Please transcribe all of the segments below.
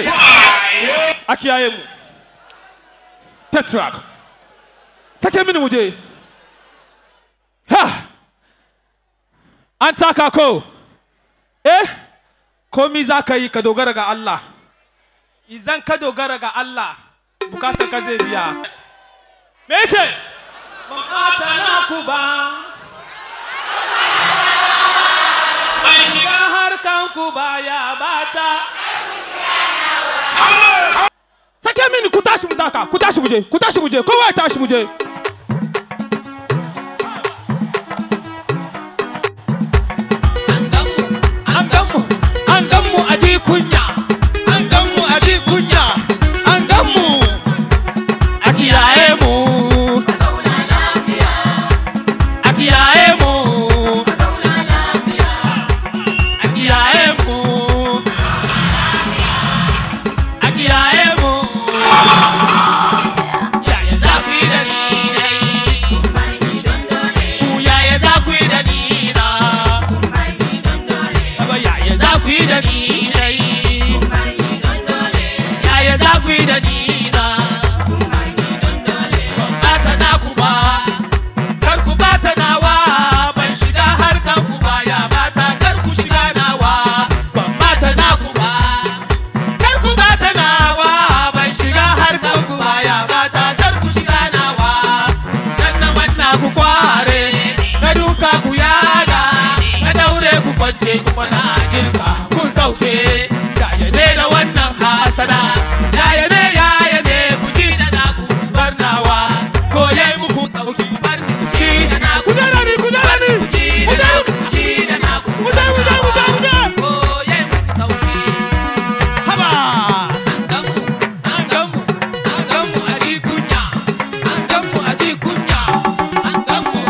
Hey! A kiyaye mu. Tetrak. Sake mini muje. Ha! An taka ko. Komi za ka yi ka dogara ga Allah. Izan ka dogara ga Allah, bukatar ka zai biya. Me ce? Bukata na ku ba. Ban shiga harkan ku ba ya bata. Sake mini ku tashi mu taka, ku tashi muje, ku tashi muje, kowa ya tashi muje. An gan mu a ji kunya. An gan mu a ji kunya. An gan mu a kiyaye mu. A kiyaye mu. A kiyaye mu. A kiyaye mu. Yaya za ku yi da ni dai? Ku yaya za ku yi da ni na? Baba yaya za ku yi da ni dai? Yaya za ku yi da ni na? Ban bata naku ba, kar ku bata nawa. Ban shiga harkan ku ba ya bata, kar ku shiga nawa. Ban bata naku ba, kar ku bata nawa. Ban shiga harkan ku ba ya bata, kar ku shiga nawa. Sannan wannan ku kware, na duka ku yaga, na daure ku kwance kuma na girka kun sauke. Yaya ne da wannan hasana, yaya ne ku ji da naku ku bar nawa. Ko yayi muku sauki ku bar ni ku ji da naku. Ku dara ni, ku dara ni. Ku ji da naku, ku ji da naku. Ku bar nawa. Ko yayi muku sauki. Haba. An gan mu a ji kunya. An gan mu a ji kunya. An gan mu.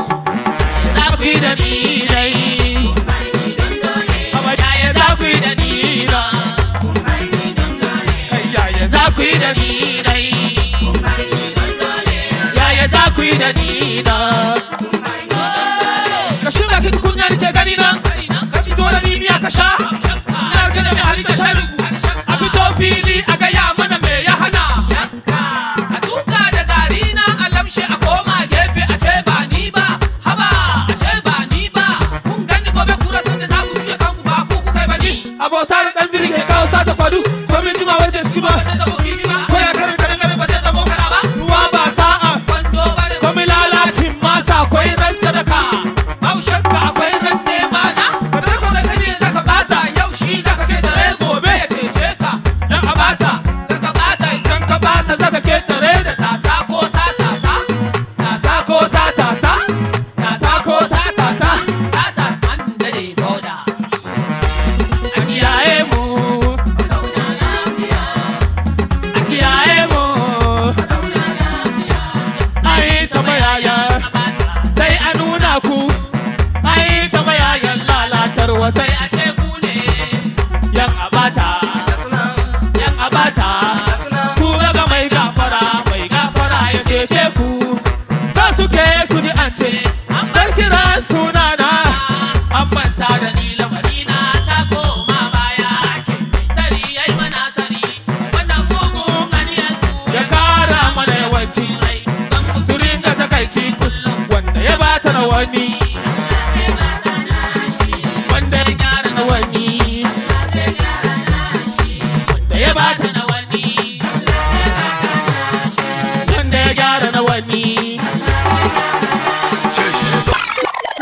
Za ku yi da ni dai. Haba yaya za ku yi da ni na? Kai yaya za ku yi da ni dai? Yaya za ku yi da ni na? Ka shi ba ki kunya ni ke gani na? Ka ci to da ni miya ka sha? Na ka da mai halitta sharugu. A fito fili a gaya mana me ya hana. A tuka da gari na a lamshe a koma gefe a ce ba ni ba. Haba a ce ba ni ba. Kun gani gobe kura san da za ku juya kanku ba ku kai ba ni. Abota da dan biri ke kawo sata kwadu. Komin juma wace shi ba zai zama kifi ba. Ko ya karin karin karin ba zai zama kana ba. Ruwa ba sa'a kwando ba da komin lalacin masa akwai ran sadaka. Babu shakka akwai ran nema na. Ba da ko da kaje zaka bata yau shi zaka kai tare gobe ya cece ka. Dan a bata kar ka bata idan ka bata zaka kai tare da tata ko tatata. Tata ko tatata. Tata ko tatata. Tata an dare boda. A kiyaye mu. A kiyaye mu. Ai ta mayaya sai a nuna ku. Ai ta mayayan lalatarwa sai a ce ku ne. Yan abata. Yan abata. Ku ga mai gafara ya cece ku. Sa suke su ji an ce an bar kiran sunana. An manta da ni lamarina ta koma baya. Mai sari yayi mana sari. Wannan mugun aniyarsu ya kara mana yawanci rai. Su ringa takaici kullum wanda ya bata na wani. Wanda ya gyara na wani. Wanda ya bata